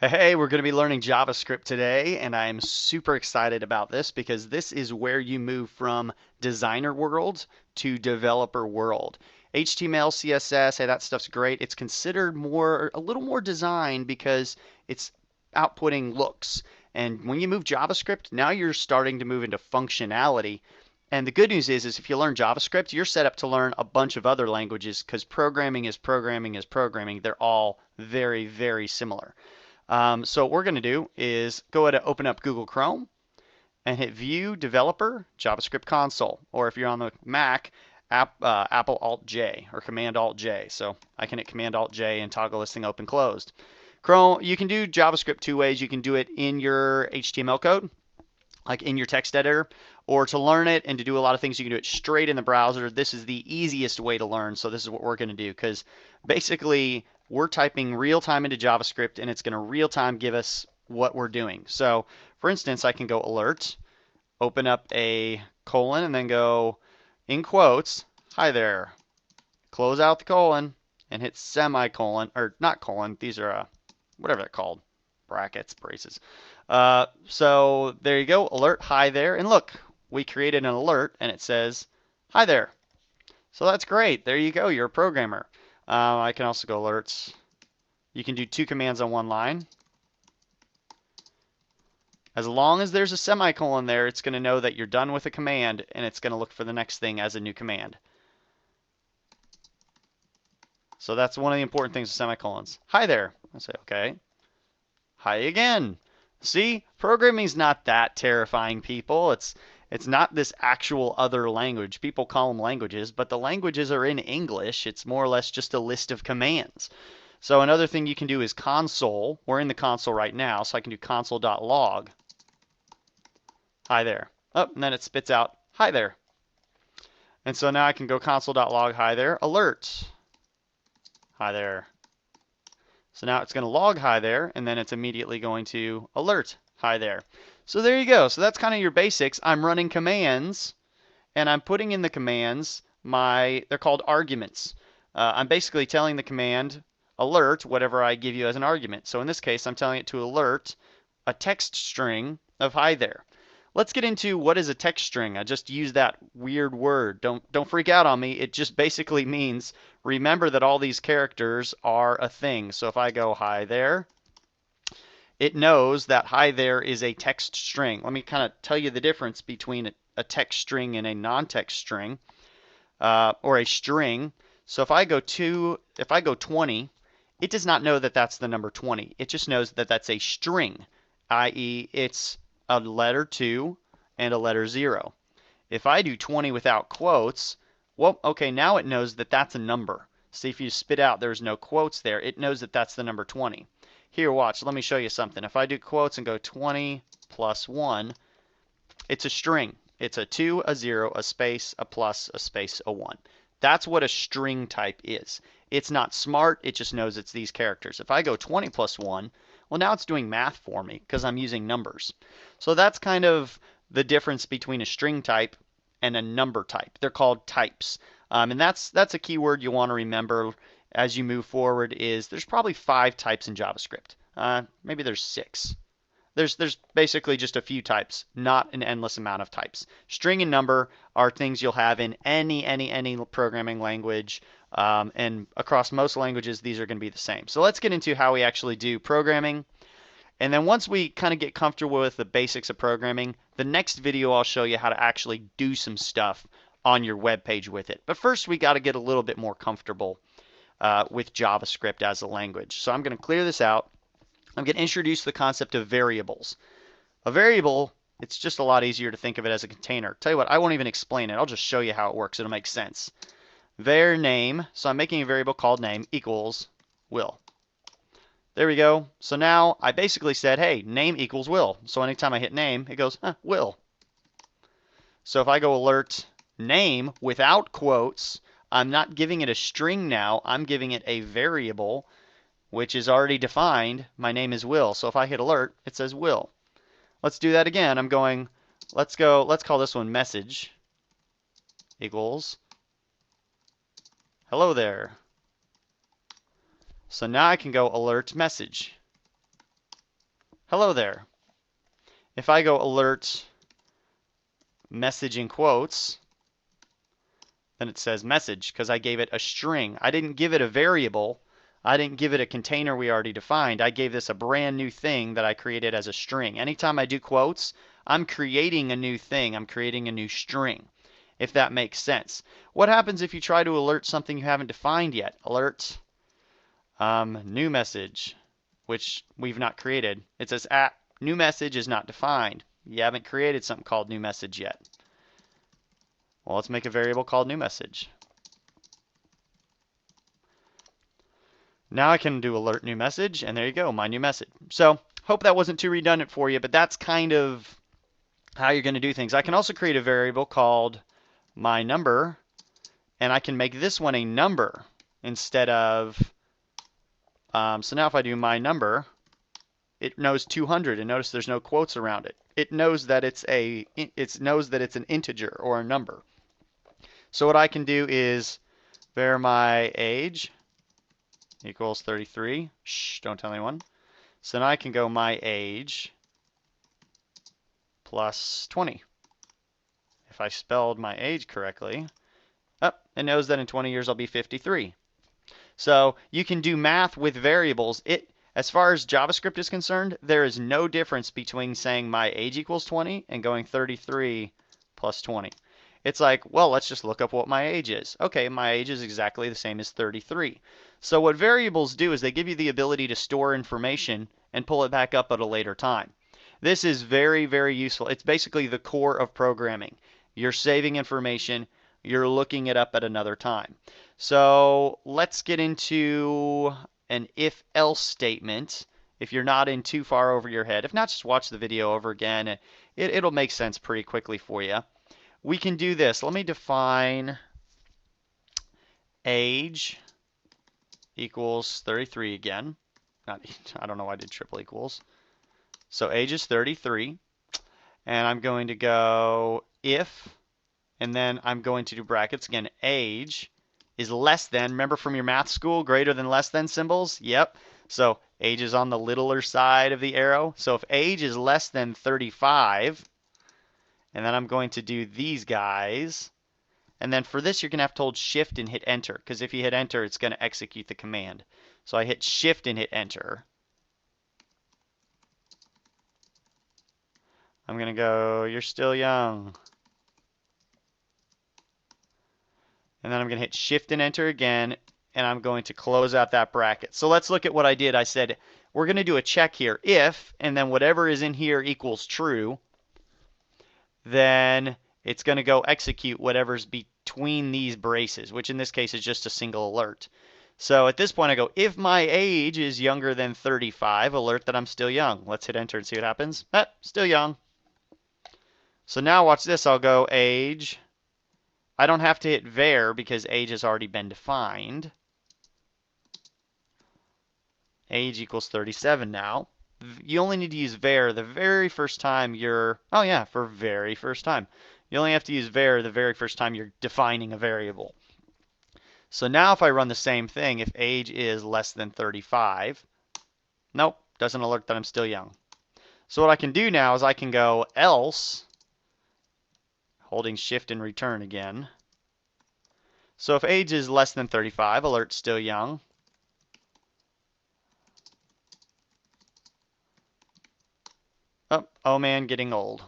Hey, we're going to be learning JavaScript today, and I'm super excited about this because this is where you move from designer world to developer world. HTML, CSS, hey, that stuff's great. It's considered a little more design because it's outputting looks. And when you move JavaScript, now you're starting to move into functionality. And the good news is if you learn JavaScript, you're set up to learn a bunch of other languages because programming is programming is programming. They're all very, very similar. So what we're going to do is go ahead and open up Google Chrome and hit View Developer JavaScript Console. Or if you're on the Mac, Apple Alt J or Command Alt J. So I can hit Command Alt J and toggle this thing open closed. Chrome, you can do JavaScript two ways. You can do it in your HTML code, like in your text editor, or to learn it and to do a lot of things, you can do it straight in the browser. This is the easiest way to learn, so this is what we're going to do because basically we're typing real time into JavaScript and it's going to real time give us what we're doing. So for instance, I can go alert, open up a colon, and then go in quotes, hi there, close out the colon, and hit semicolon, or not colon, these are whatever they're called, brackets, braces. So there you go, alert, hi there, and look, we created an alert and it says, hi there. So that's great, there you go, you're a programmer. I can also go alerts. You can do two commands on one line. As long as there's a semicolon there, it's going to know that you're done with a command and it's going to look for the next thing as a new command. So that's one of the important things with semicolons. Hi there. I say, okay. Hi again. See, programming's not that terrifying, people. It's not this actual other language. People call them languages, but the languages are in English. It's more or less just a list of commands. So another thing you can do is console. We're in the console right now, so I can do console.log. Hi there. Oh, and then it spits out hi there. And so now I can go console.log hi there, alert. Hi there. So now it's going to log hi there, and then it's immediately going to alert hi there. So there you go. So that's kind of your basics. I'm running commands, and I'm putting in the commands they're called arguments. I'm basically telling the command alert whatever I give you as an argument. So in this case, I'm telling it to alert a text string of hi there. Let's get into what is a text string. I just used that weird word. Don't freak out on me. It just basically means remember that all these characters are a thing. So if I go hi there, it knows that hi there is a text string. Let me kind of tell you the difference between a text string and a non-text string, or a string. So if I go 20, it does not know that that's the number 20. It just knows that that's a string, i.e. it's a letter 2 and a letter 0. If I do 20 without quotes, well, okay, now it knows that that's a number. See, if you spit out there's no quotes there, it knows that that's the number 20. Here, watch, let me show you something. If I do quotes and go 20 plus 1, it's a string. It's a 2, a 0, a space, a plus, a space, a 1. That's what a string type is. It's not smart, it just knows it's these characters. If I go 20 plus 1, well, now it's doing math for me because I'm using numbers. So that's kind of the difference between a string type and a number type. They're called types. And that's a keyword you want to remember as you move forward is there's probably 5 types in JavaScript. Maybe there's 6. There's basically just a few types, not an endless amount of types. String and number are things you'll have in any programming language, and across most languages these are going to be the same. So let's get into how we actually do programming. And then once we kind of get comfortable with the basics of programming, the next video I'll show you how to actually do some stuff on your web page with it. But first we got to get a little bit more comfortable with JavaScript as a language. So I'm going to clear this out. I'm going to introduce the concept of variables. A variable, it's just a lot easier to think of it as a container. Tell you what, I won't even explain it. I'll just show you how it works. It'll make sense. Var name, so I'm making a variable called name equals will. There we go. So now I basically said, hey, name equals will. So anytime I hit name, it goes, will. So if I go alert name without quotes, I'm not giving it a string now. I'm giving it a variable which is already defined. My name is Will. So if I hit alert, it says Will. Let's do that again. I'm going, let's call this one message equals hello there. So now I can go alert message. hello there. If I go alert message in quotes, then it says message because I gave it a string. I didn't give it a variable. I didn't give it a container we already defined. I gave this a brand new thing that I created as a string. Anytime I do quotes, I'm creating a new thing. I'm creating a new string, if that makes sense. What happens if you try to alert something you haven't defined yet? Alert new message, which we've not created. It says new message is not defined. You haven't created something called new message yet. Well, let's make a variable called new message. Now I can do alert new message, and there you go, my new message. So hope that wasn't too redundant for you, but that's kind of how you're going to do things. I can also create a variable called my number, and I can make this one a number instead of, so now if I do my number, it knows 200, and notice there's no quotes around it. It knows that it's an integer or a number. So what I can do is var my age equals 33. Shh, don't tell anyone. So now I can go my age plus 20. If I spelled my age correctly, it knows that in 20 years I'll be 53. So you can do math with variables. As far as JavaScript is concerned, there is no difference between saying my age equals 20 and going 33 plus 20. It's like, well, let's just look up what my age is. Okay, my age is exactly the same as 33. So what variables do is they give you the ability to store information and pull it back up at a later time. This is very, very useful. It's basically the core of programming. You're saving information, you're looking it up at another time. So let's get into an if-else statement if you're not in too far over your head. If not, just watch the video over again. It'll make sense pretty quickly for you. We can do this. Let me define age equals 33 again. I don't know why I did triple equals. So age is 33. And I'm going to go if, and then I'm going to do brackets again. Age is less than, remember from your math school, greater than less than symbols? Yep. So age is on the littler side of the arrow. So if age is less than 35, and then I'm going to do these guys. And then for this, you're going to have to hold shift and hit enter, because if you hit enter, it's going to execute the command. So I hit shift and hit enter. I'm going to go, you're still young. And then I'm going to hit shift and enter again, and I'm going to close out that bracket. So let's look at what I did. I said, we're going to do a check here. If, and then whatever is in here equals true, then it's going to go execute whatever's between these braces, which in this case is just a single alert. So at this point I go, if my age is younger than 35, alert that I'm still young. Let's hit enter and see what happens. Still young. So now watch this. I'll go age. I don't have to hit var because age has already been defined. Age equals 37 now. You only need to use var the very first time you're, oh yeah, for very first time. You only have to use var the very first time you're defining a variable. So now if I run the same thing, if age is less than 35, nope, doesn't alert that I'm still young. So what I can do now is I can go else, holding shift and return again. So if age is less than 35, alert still young. Oh man, getting old.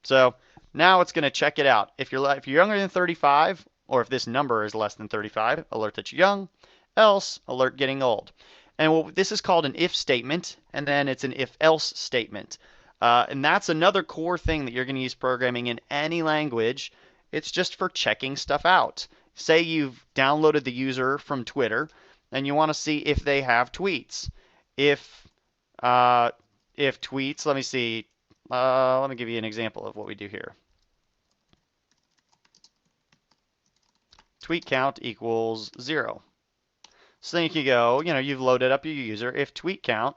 So now it's going to check it out. If you're younger than 35, or if this number is less than 35, alert that you're young. Else, alert getting old. And this is called an if statement, and then it's an if-else statement. And that's another core thing that you're going to use programming in any language. It's just for checking stuff out. Say you've downloaded the user from Twitter, and you want to see if they have tweets. If tweets, let me see. Let me give you an example of what we do here. Tweet count equals 0. So then you can go, you've loaded up your user. If tweet count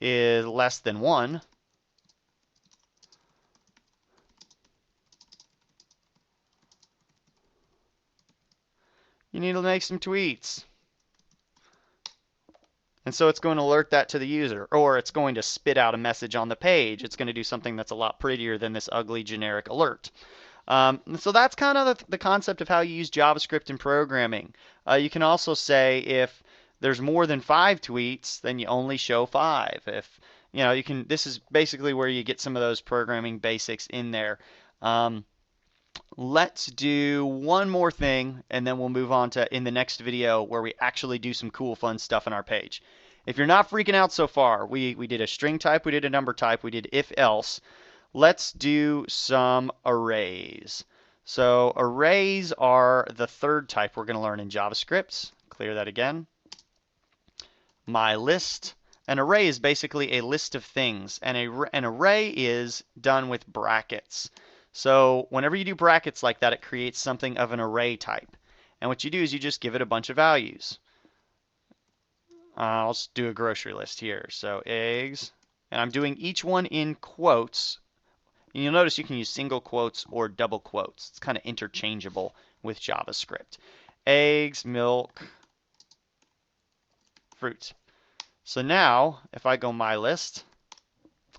is less than 1, you need to make some tweets. And so it's going to alert that to the user, or it's going to spit out a message on the page. It's going to do something that's a lot prettier than this ugly generic alert. So that's kind of the concept of how you use JavaScript in programming. You can also say if there's more than 5 tweets, then you only show 5. If you can. This is basically where you get some of those programming basics in there. Let's do one more thing, and then we'll move on to in the next video where we actually do some cool, fun stuff on our page. If you're not freaking out so far, we did a string type, we did a number type, we did if else. Let's do some arrays. So arrays are the third type we're going to learn in JavaScript. Clear that again. My list. An array is basically a list of things, and an array is done with brackets. So whenever you do brackets like that, it creates something of an array type. And what you do is you just give it a bunch of values. I'll just do a grocery list here. So eggs, and I'm doing each one in quotes. And you'll notice you can use single quotes or double quotes. It's kind of interchangeable with JavaScript. Eggs, milk, fruit. So now, if I go my list,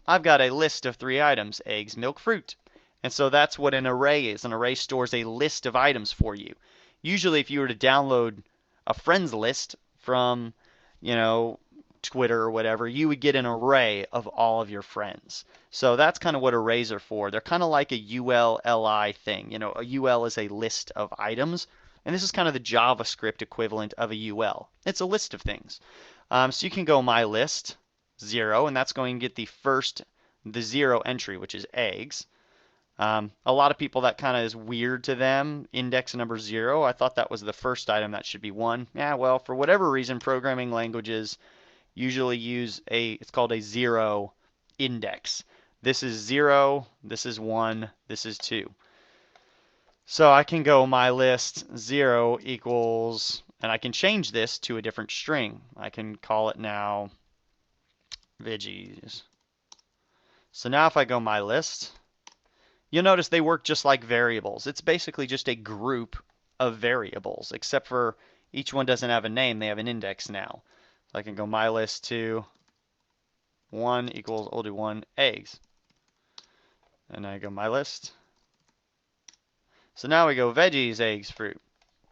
I've got a list of 3 items, eggs, milk, fruit. And so that's what an array is. An array stores a list of items for you. Usually if you were to download a friends list from, Twitter or whatever, you would get an array of all of your friends. So that's kind of what arrays are for. They're kind of like a ULLI thing. A UL is a list of items, and this is kind of the JavaScript equivalent of a UL. It's a list of things. So you can go my list 0, and that's going to get the 0 entry, which is eggs. A lot of people, that kind of is weird to them. Index number 0. I thought that was the first item. That should be 1. Yeah, well, for whatever reason, programming languages usually use it's called a 0 index. This is 0, this is 1, this is 2. So I can go my list 0 equals, and I can change this to a different string. I can call it now veggies. So now if I go my list, you'll notice they work just like variables. It's basically just a group of variables, except for each one doesn't have a name. They have an index now. So I can go my list to 1 equals, I'll do 1 eggs. And I go my list. So now we go veggies, eggs, fruit.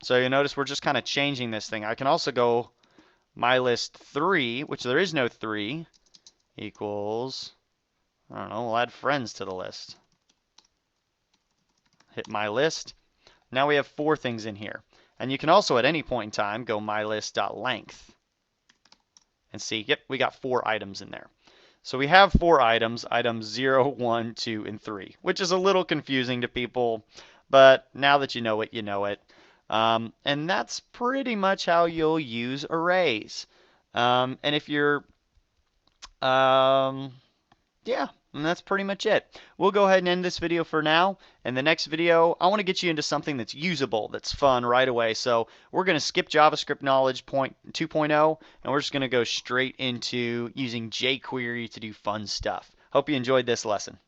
So you notice we're just kind of changing this thing. I can also go my list 3, which there is no 3, equals, I don't know, we'll add friends to the list. Hit my list. Now we have 4 things in here. And you can also at any point in time go mylist.length. And see, yep, we got 4 items in there. So we have 4 items 0, 1, 2, and 3, which is a little confusing to people, but now that you know it, you know it. And that's pretty much how you'll use arrays. And if you're, yeah, and that's pretty much it. We'll go ahead and end this video for now. In the next video, I want to get you into something that's usable, that's fun right away. So we're going to skip JavaScript Knowledge 2.0, and we're just going to go straight into using jQuery to do fun stuff. Hope you enjoyed this lesson.